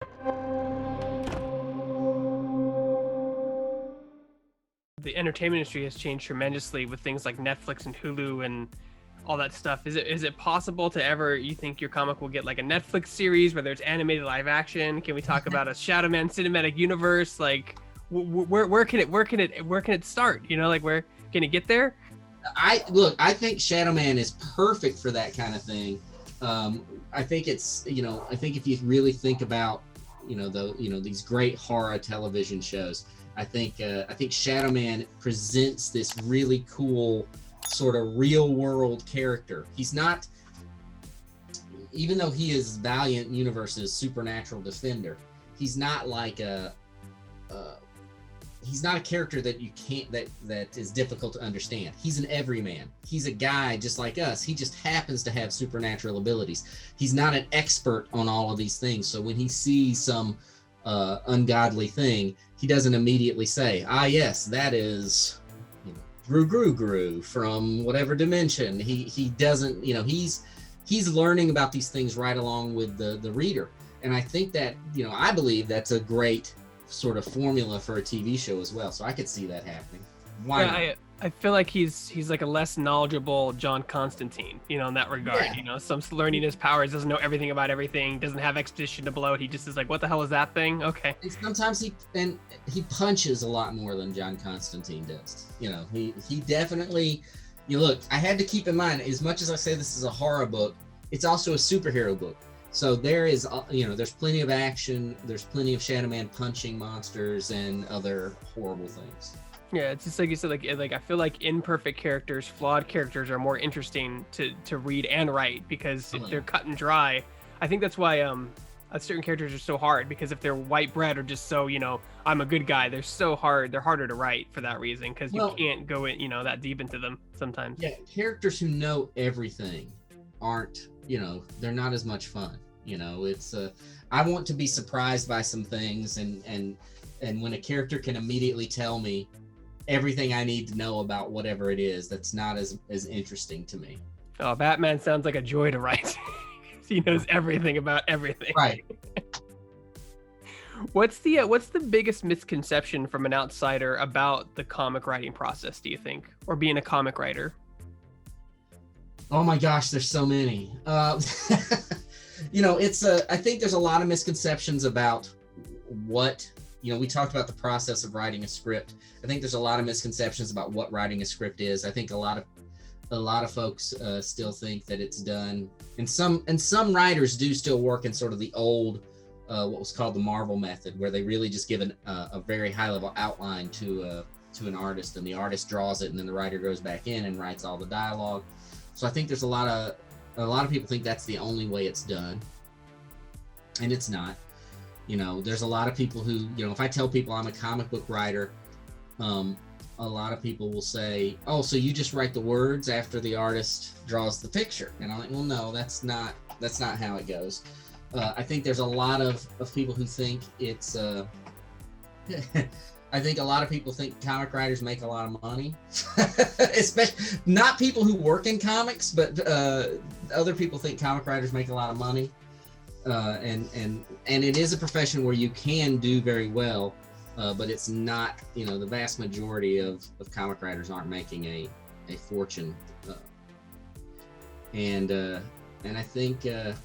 The entertainment industry has changed tremendously with things like Netflix and Hulu and all that stuff. Is it possible to ever, you think your comic will get like a Netflix series, whether it's animated, live action? Can we talk about a Shadowman cinematic universe? Like where can it start? You know, like where can it get there? I think Shadowman is perfect for that kind of thing. I think it's, I think if you really think about, these great horror television shows, I think Shadowman presents this really cool sort of real world character. He's not, even though he is Valiant Universe's supernatural defender, he's not like he's not a character that you can't, that is difficult to understand. He's an everyman. He's a guy just like us. He just happens to have supernatural abilities. He's not an expert on all of these things. So when he sees some ungodly thing, he doesn't immediately say, ah, yes, that is Gru from whatever dimension. He doesn't, he's learning about these things right along with the reader. And I think that, I believe that's a great sort of formula for a TV show as well. So I could see that happening. Why not? I feel like he's like a less knowledgeable John Constantine, in that regard. Yeah. Some learning his powers, doesn't know everything about everything, doesn't have expedition to blow it. He just is like, what the hell is that thing? Okay. And sometimes he punches a lot more than John Constantine does. He definitely, look, I had to keep in mind, as much as I say this is a horror book, it's also a superhero book. So there is, there's plenty of action. There's plenty of Shadowman punching monsters and other horrible things. Yeah, it's just like you said, like I feel like imperfect characters, flawed characters are more interesting to read and write, because if they're cut and dry, I think that's why certain characters are so hard, because if they're white bread or just so, I'm a good guy, they're so hard, they're harder to write for that reason, because you can't go in, that deep into them sometimes. Yeah, characters who know everything aren't, they're not as much fun. It's I want to be surprised by some things, and when a character can immediately tell me everything I need to know about whatever it is, that's not as interesting to me. Oh, Batman sounds like a joy to write. He knows everything about everything. Right. What's the biggest misconception from an outsider about the comic writing process, do you think, or being a comic writer? Oh my gosh, there's so many. I think there's a lot of misconceptions about what, we talked about the process of writing a script. I think there's a lot of misconceptions about what writing a script is. I think a lot of folks still think that it's done, and some writers do still work in sort of the old, what was called the Marvel method, where they really just give a very high level outline to an artist, and the artist draws it, and then the writer goes back in and writes all the dialogue. So I think there's a lot of people think that's the only way it's done, and it's not. There's a lot of people who, if I tell people I'm a comic book writer, a lot of people will say, oh, so you just write the words after the artist draws the picture? And I'm like, well, no, that's not how it goes. I think there's a lot of people who think it's, I think a lot of people think comic writers make a lot of money, especially not people who work in comics, but other people think comic writers make a lot of money. And it is a profession where you can do very well, but it's not, the vast majority of comic writers aren't making a fortune. And I think, I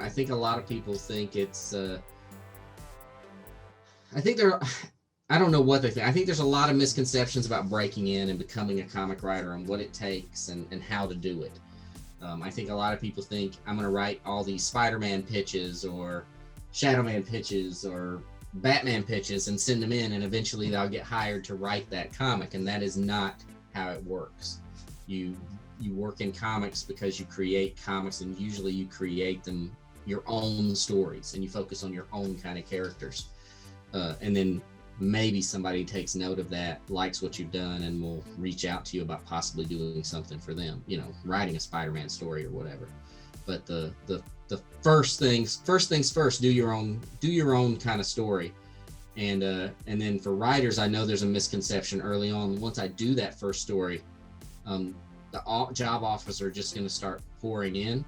think a lot of people think it's, I don't know what they think. I think there's a lot of misconceptions about breaking in and becoming a comic writer and what it takes and how to do it. I think a lot of people think I'm going to write all these Spider-Man pitches or Shadowman pitches or Batman pitches and send them in, and eventually they'll get hired to write that comic, and that is not how it works. You work in comics because you create comics, and usually you create them your own stories, and you focus on your own kind of characters. And then maybe somebody takes note of that, likes what you've done, and will reach out to you about possibly doing something for them, writing a Spider-Man story or whatever. But the first things first, do your own kind of story. And then for writers, I know there's a misconception early on. Once I do that first story, the job offers are just going to start pouring in.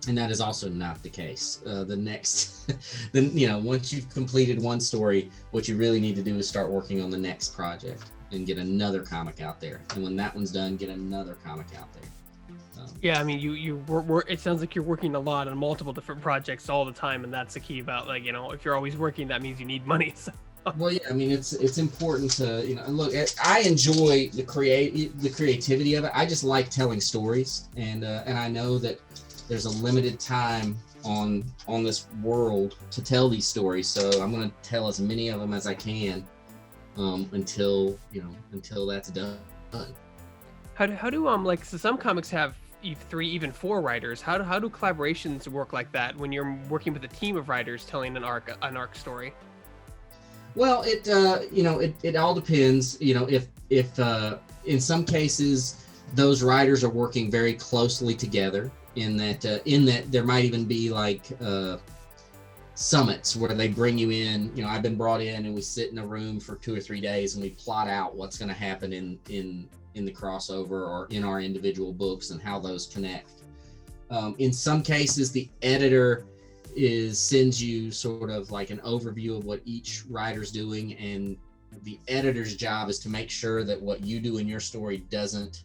And that is also not the case. The next, then once you've completed one story, what you really need to do is start working on the next project and get another comic out there. And when that one's done, get another comic out there. Yeah, I mean, you work. It sounds like you're working a lot on multiple different projects all the time, and that's the key about if you're always working, that means you need money. So. Well, yeah, I mean, it's important to look. I enjoy the creativity of it. I just like telling stories, and I know that there's a limited time on this world to tell these stories, so I'm going to tell as many of them as I can until that's done. How do so some comics have 3, even 4 writers. How do collaborations work like that when you're working with a team of writers telling an arc story? Well, it all depends. If in some cases those writers are working very closely together. In that there might even be like summits where they bring you in. I've been brought in and we sit in a room for 2 or 3 days and we plot out what's going to happen in the crossover or in our individual books and how those connect. In some cases, the editor sends you sort of like an overview of what each writer's doing, and the editor's job is to make sure that what you do in your story doesn't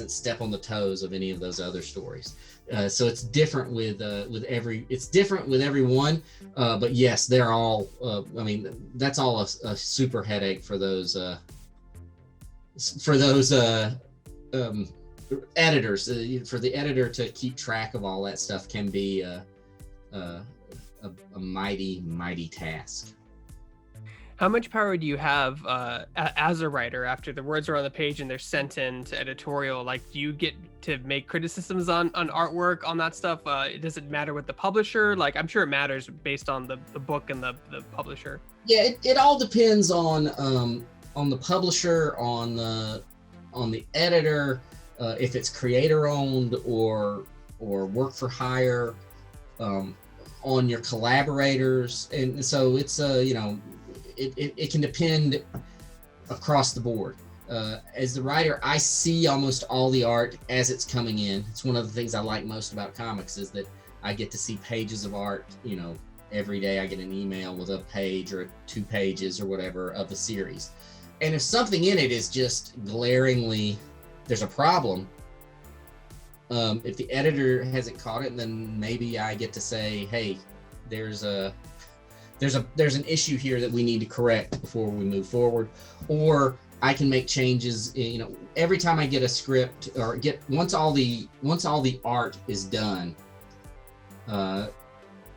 step on the toes of any of those other stories. So it's different with everyone, but yes, they're all. That's all a super headache for those editors. For the editor to keep track of all that stuff can be a mighty task. How much power do you have as a writer after the words are on the page and they're sent in to editorial? Like, do you get to make criticisms on artwork, on that stuff? Does it matter with the publisher? Like, I'm sure it matters based on the book and the publisher. Yeah, it all depends on the publisher, on the editor, if it's creator owned or work for hire, on your collaborators, and so it's it can depend across the board. As the writer, I see almost all the art as it's coming in. It's one of the things I like most about comics is that I get to see pages of art. Every day I get an email with a page or 2 pages or whatever of the series. And if something in it is just glaringly, there's a problem, if the editor hasn't caught it, then maybe I get to say, hey, there's an issue here that we need to correct before we move forward. Or I can make changes. Every time I get a script or once all the art is done,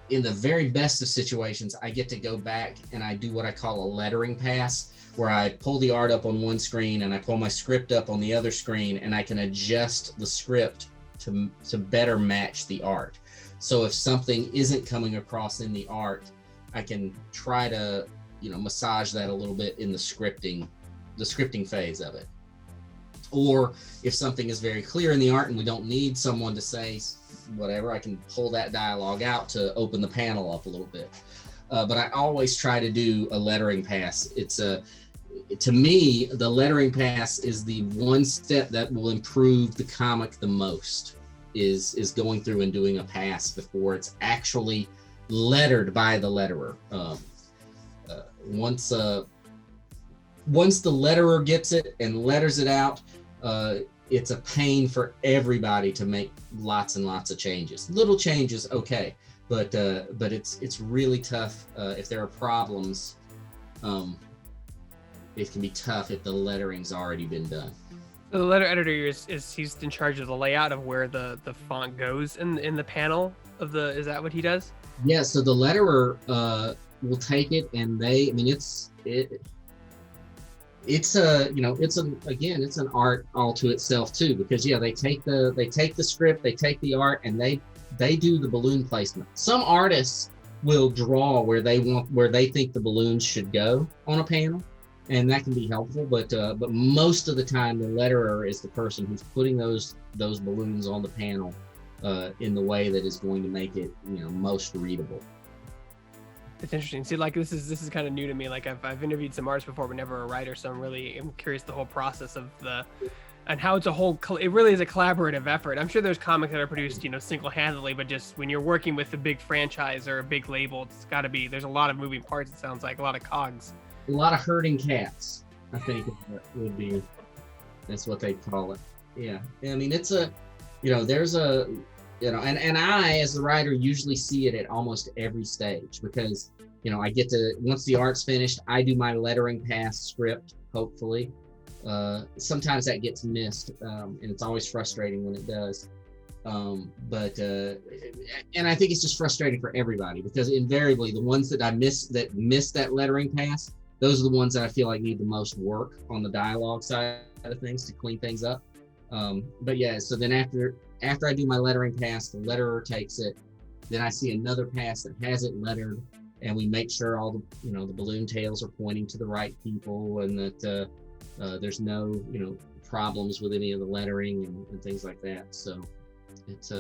in the very best of situations, I get to go back and I do what I call a lettering pass, where I pull the art up on one screen and I pull my script up on the other screen, and I can adjust the script to better match the art. So if something isn't coming across in the art, I can try to, massage that a little bit in the scripting phase of it. Or if something is very clear in the art and we don't need someone to say whatever, I can pull that dialogue out to open the panel up a little bit. But I always try to do a lettering pass. To me, the lettering pass is the one step that will improve the comic the most, is going through and doing a pass before it's actually lettered by the letterer. Once the letterer gets it and letters it out, it's a pain for everybody to make lots and lots of changes. Little changes, okay, but it's really tough if there are problems. It can be tough if the lettering's already been done. So the letter editor he's in charge of the layout of where the font goes in the panel of is that what he does? Yeah, so the letterer will take it, and it's an art all to itself too, because they take the script, they take the art, and they do the balloon placement. Some artists will draw where they think the balloons should go on a panel, and that can be helpful, but most of the time the letterer is the person who's putting those balloons on the panel in the way that is going to make it most readable. It's interesting. See, like this is kind of new to me. Like I've interviewed some artists before, but never a writer, so I'm curious the whole process of and how it's a whole, it really is a collaborative effort. I'm sure there's comics that are produced, you know, single-handedly, but just when you're working with a big franchise or a big label, it's got to be, there's a lot of moving parts. It sounds like a lot of cogs. A lot of herding cats, I think would be, that's what they call it. Yeah. I mean, it's a, you know, there's a, you know, and I, as the writer, usually see it at almost every stage because, you know, I get to, once the art's finished, I do my lettering pass script, hopefully. Sometimes that gets missed, and it's always frustrating when it does. And I think it's just frustrating for everybody because invariably the ones that I miss that lettering pass, those are the ones that I feel like need the most work on the dialogue side of things to clean things up. But yeah, so then after I do my lettering pass, the letterer takes it. Then I see another pass that has it lettered, and we make sure all the, you know, the balloon tails are pointing to the right people, and that there's no, you know, problems with any of the lettering and things like that. So it's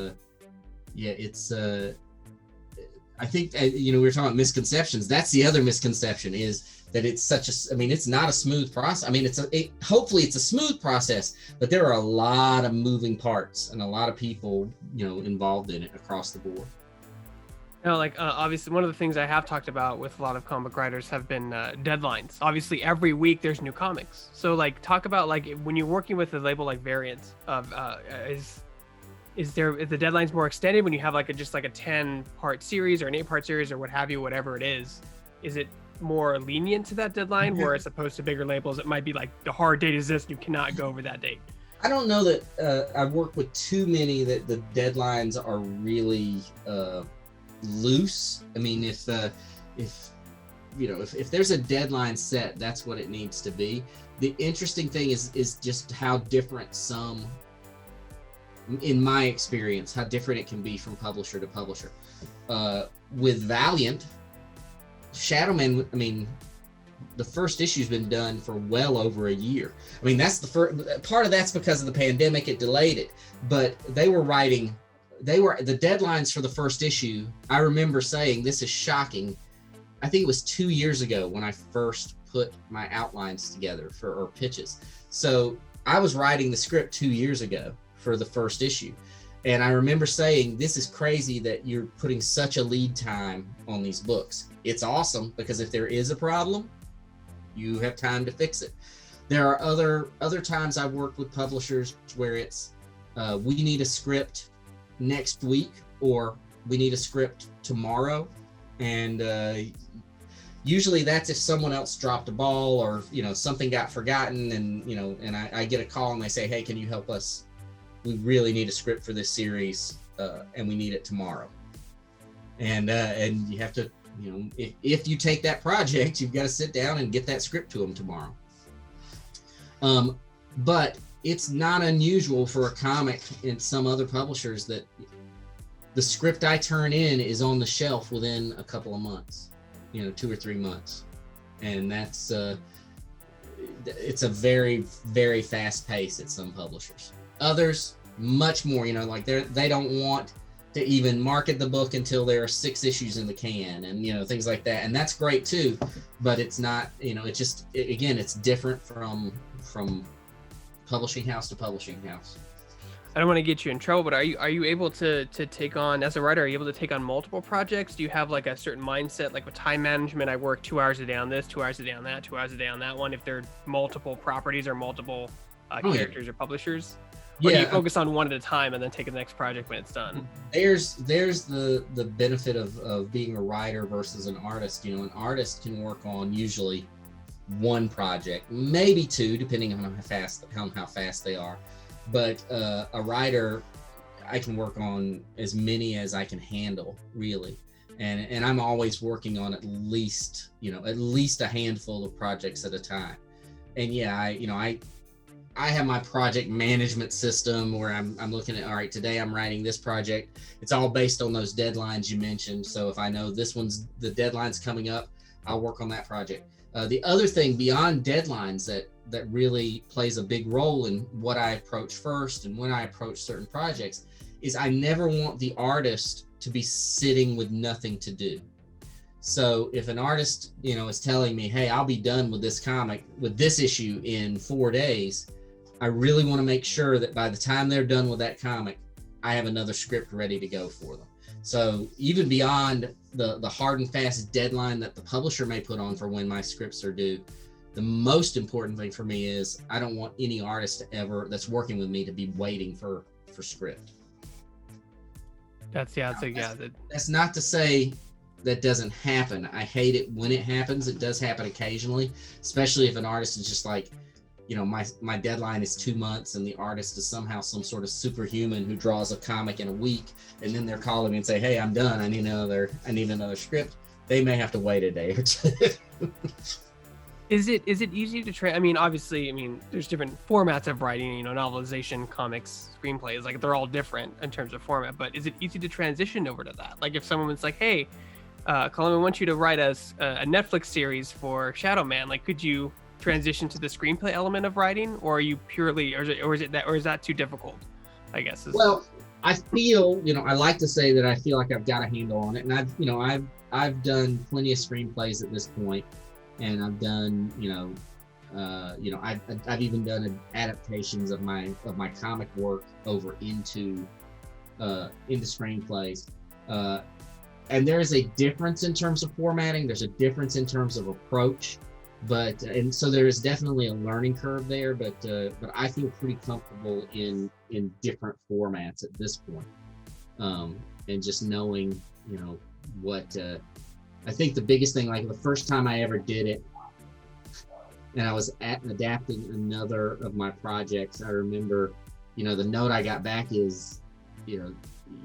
I think, you know, we were talking about misconceptions. That's the other misconception, is that it's such a, I mean, it's not a smooth process. I mean, hopefully it's a smooth process, but there are a lot of moving parts and a lot of people, you know, involved in it across the board. You know, like obviously one of the things I have talked about with a lot of comic writers have been deadlines. Obviously every week there's new comics. So like talk about like when you're working with a label like Valiant, is the deadlines more extended when you have like just like a 10-part series or an 8-part series or what have you, whatever it is? Is it more lenient to that deadline, where as opposed to bigger labels, it might be like the hard date is this, and you cannot go over that date? I don't know that I've worked with too many that the deadlines are really loose. I mean, if you know, if there's a deadline set, that's what it needs to be. The interesting thing is just how different some, in my experience, how different it can be from publisher to publisher. With Valiant, Shadowman, I mean, the first issue's been done for well over a year. I mean, that's the first part of that's because of the pandemic, it delayed it. But the deadlines for the first issue, I remember saying, this is shocking. I think it was 2 years ago when I first put my outlines together or pitches. So I was writing the script 2 years ago for the first issue. And I remember saying, this is crazy that you're putting such a lead time on these books. It's awesome because if there is a problem, you have time to fix it. There are other times I've worked with publishers where it's, we need a script next week, or we need a script tomorrow. And usually that's if someone else dropped a ball, or, you know, something got forgotten, and, you know, and I get a call and they say, hey, can you help us? We really need a script for this series, and we need it tomorrow. And you have to, you know, if you take that project, you've got to sit down and get that script to them tomorrow. But it's not unusual for a comic in some other publishers that the script I turn in is on the shelf within a couple of months, you know, 2 or 3 months. And that's, it's a very, very fast pace at some publishers. Others, much more, you know, like they don't want to even market the book until there are 6 issues in the can, and, you know, things like that. And that's great too, but it's not, you know, it's just, again, it's different from publishing house to publishing house. I don't want to get you in trouble, but are you able to take on, as a writer, are you able to take on multiple projects? Do you have like a certain mindset, like with time management, I work 2 hours a day on this, 2 hours a day on that, 2 hours a day on that one, if there are multiple properties or multiple characters or publishers? Or do you focus on one at a time and then take the next project when it's done? There's the benefit of being a writer versus an artist. You know, an artist can work on usually 1 project, maybe 2, depending on how fast they are. But a writer, I can work on as many as I can handle, really. And I'm always working on at least a handful of projects at a time. And yeah, I have my project management system where I'm looking at, all right, today I'm writing this project. It's all based on those deadlines you mentioned. So if I know the deadline's coming up, I'll work on that project. The other thing beyond deadlines that really plays a big role in what I approach first and when I approach certain projects is I never want the artist to be sitting with nothing to do. So if an artist, you know, is telling me, hey, I'll be done with this comic, with this issue in 4 days, I really want to make sure that by the time they're done with that comic, I have another script ready to go for them. So even beyond the hard and fast deadline that the publisher may put on for when my scripts are due, the most important thing for me is I don't want any artist that's working with me to be waiting for script. That's not to say that doesn't happen. I hate it when it happens. It does happen occasionally, especially if an artist is just like, my deadline is 2 months and the artist is somehow some sort of superhuman who draws a comic in a week, and then they're calling me and say, hey, I'm done. I need another script. They may have to wait a day or two. Is it easy to obviously, there's different formats of writing, novelization, comics, screenplays, like they're all different in terms of format, but is it easy to transition over to that? Like if someone was like, hey, Cullen, I want you to write us a Netflix series for Shadowman, like could you transition to the screenplay element of writing, or are you purely, or is that too difficult, I guess? Well, I feel, I like to say that I feel like I've got a handle on it, and I've done plenty of screenplays at this point. And I've done, I've even done adaptations of my comic work over into screenplays. And there is a difference in terms of formatting. There's a difference in terms of approach, and so there is definitely a learning curve there. But I feel pretty comfortable in different formats at this point, and just knowing, what. I think the biggest thing, like the first time I ever did it, and I was adapting another of my projects, I remember, the note I got back is, you're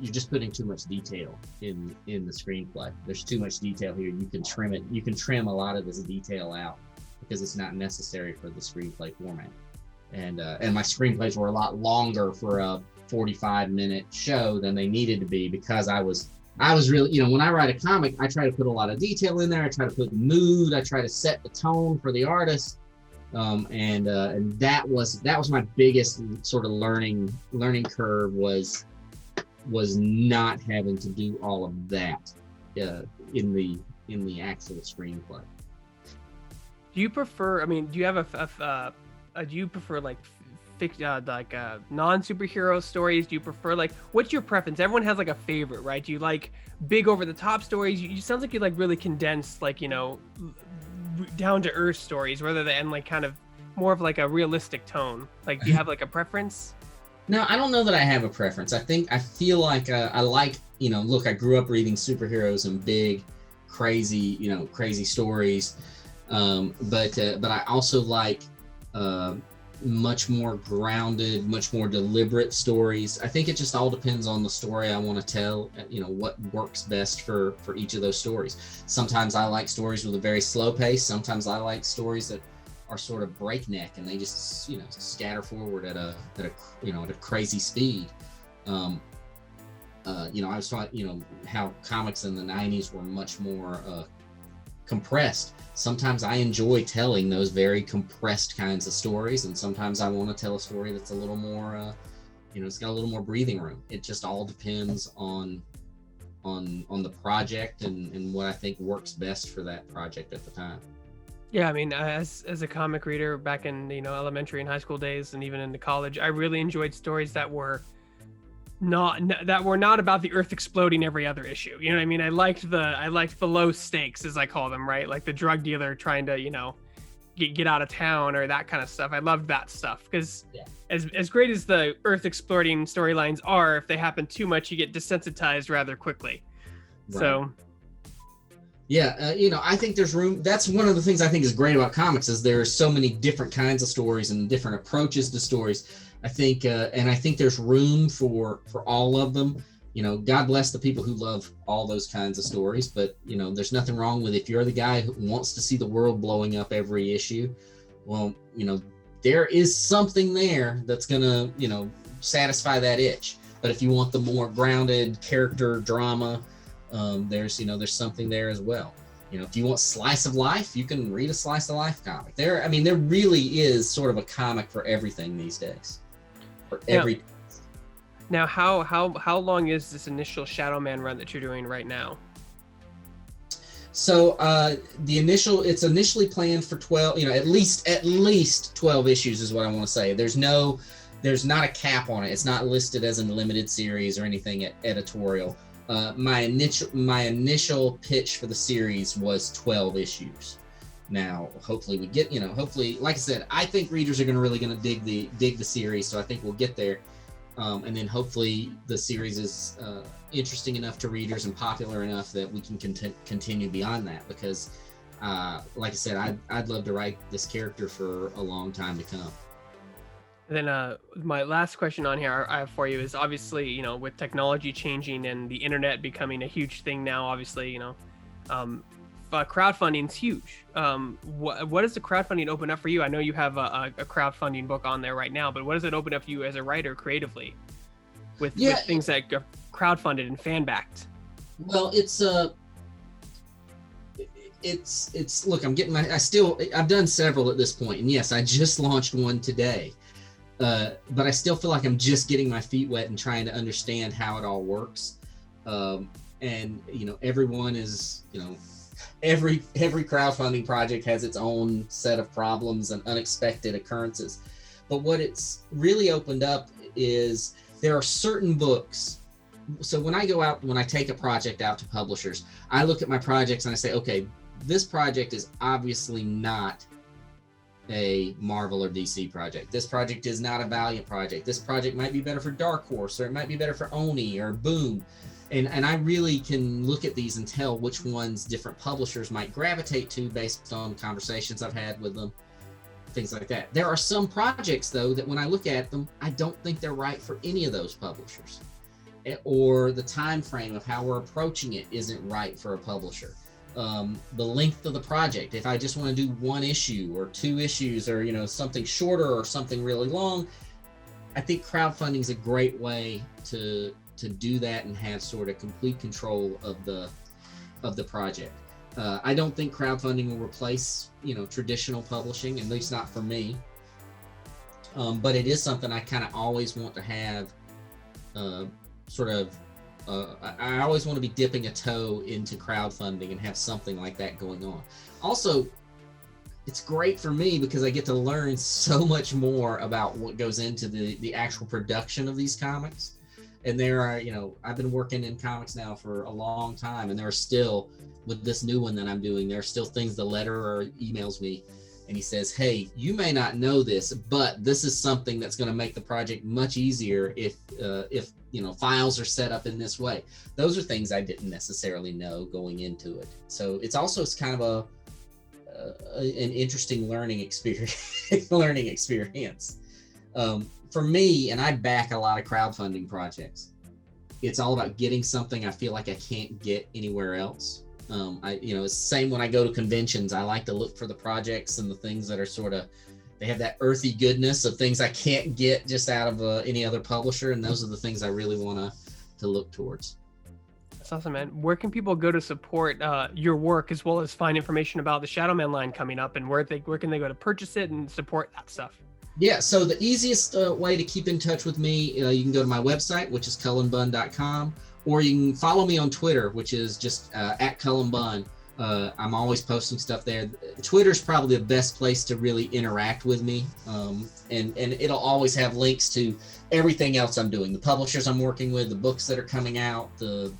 just putting too much detail in the screenplay. There's too much detail here. You can trim it. You can trim a lot of this detail out because it's not necessary for the screenplay format. And my screenplays were a lot longer for a 45-minute show than they needed to be, because I was really, when I write a comic, I try to put a lot of detail in there. I try to put mood. I try to set the tone for the artist. And that was my biggest sort of learning curve was not having to do all of that in the actual screenplay. Do you prefer? Do you have do you prefer like non-superhero stories? Do you prefer, like, what's your preference? Everyone has like a favorite, right? Do you like big over the top stories? You sounds like you like really condensed, like, down to earth stories, rather than like kind of more of like a realistic tone. Like, do you have like a preference? No, I don't know that I have a preference. I feel like I like, look, I grew up reading superheroes and big, crazy stories. But I also like much more grounded, much more deliberate stories. I think it just all depends on the story I want to tell, what works best for each of those stories. Sometimes I like stories with a very slow pace. Sometimes I like stories that are sort of breakneck and they just, scatter forward at a crazy speed. I was talking, how comics in the 90s were much more compressed. Sometimes I enjoy telling those very compressed kinds of stories, and sometimes I want to tell a story that's a little more, it's got a little more breathing room. It just all depends on the project and what I think works best for that project at the time. Yeah, as a comic reader back in elementary and high school days, and even into college, I really enjoyed stories that were not about the earth exploding every other issue. You know what I mean? I liked the low stakes, as I call them, right? Like the drug dealer trying to, get out of town, or that kind of stuff. I loved that stuff because as great as the earth exploding storylines are, if they happen too much, you get desensitized rather quickly. Right. So yeah, I think there's room. That's one of the things I think is great about comics, is there are so many different kinds of stories and different approaches to stories. I think, and I think there's room for all of them. God bless the people who love all those kinds of stories, but there's nothing wrong with, if you're the guy who wants to see the world blowing up every issue, well, there is something there that's gonna, satisfy that itch. But if you want the more grounded character drama, there's something there as well. If you want slice of life, you can read a slice of life comic. There really is sort of a comic for everything these days. Now, how long is this initial Shadowman run that you're doing right now? So it's initially planned for 12, at least 12 issues is what I want to say. There's not a cap on it. It's not listed as a limited series or anything editorial. My initial pitch for the series was 12 issues. Now, hopefully we get, hopefully, like I said, I think readers are really going to dig the series, so I think we'll get there. And then hopefully the series is interesting enough to readers and popular enough that we can continue beyond that, because like I said, I'd love to write this character for a long time to come. And then my last question on here I have for you is, obviously, with technology changing and the internet becoming a huge thing now, obviously, crowdfunding is huge. What does the crowdfunding open up for you? I know you have a crowdfunding book on there right now, but what does it open up for you as a writer creatively with things that are crowdfunded and fan backed? Well, it's look, I've done several at this point, and yes, I just launched one today. But I still feel like I'm just getting my feet wet and trying to understand how it all works. And everyone is, every crowdfunding project has its own set of problems and unexpected occurrences. But what it's really opened up is there are certain books. So when I take a project out to publishers, I look at my projects and I say, okay, this project is obviously not a Marvel or DC project. This project is not a Valiant project. This project might be better for Dark Horse, or it might be better for Oni or Boom. And I really can look at these and tell which ones different publishers might gravitate to based on conversations I've had with them, things like that. There are some projects, though, that when I look at them, I don't think they're right for any of those publishers. Or the time frame of how we're approaching it isn't right for a publisher. The length of the project. If I just want to do one issue or two issues, or something shorter or something really long, I think crowdfunding is a great way to do that and have sort of complete control of the project. I don't think crowdfunding will replace traditional publishing, at least not for me. But it is something I kind of always want to have I always want to be dipping a toe into crowdfunding and have something like that going on. Also, it's great for me because I get to learn so much more about what goes into the actual production of these comics. And there are, I've been working in comics now for a long time, and there are still, with this new one that I'm doing, there are still things the letterer emails me and he says, hey, you may not know this, but this is something that's going to make the project much easier if files are set up in this way. Those are things I didn't necessarily know going into it. So it's also kind of an interesting learning experience. For me, and I back a lot of crowdfunding projects, it's all about getting something I feel like I can't get anywhere else. It's the same when I go to conventions. I like to look for the projects and the things that are they have that earthy goodness of things I can't get just out of any other publisher, and those are the things I really want to look towards. That's awesome, man. Where can people go to support your work, as well as find information about the Shadowman line coming up, and where can they go to purchase it and support that stuff? Yeah, so the easiest way to keep in touch with me, you can go to my website, which is cullenbunn.com, or you can follow me on Twitter, which is just at Cullen Bunn. I'm always posting stuff there. Twitter's probably the best place to really interact with me, and it'll always have links to everything else I'm doing, the publishers I'm working with, the books that are coming out, the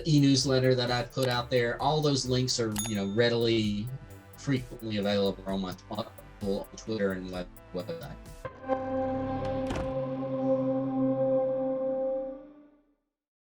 e-newsletter that I put out there. All those links are readily, frequently available on my Twitter and website.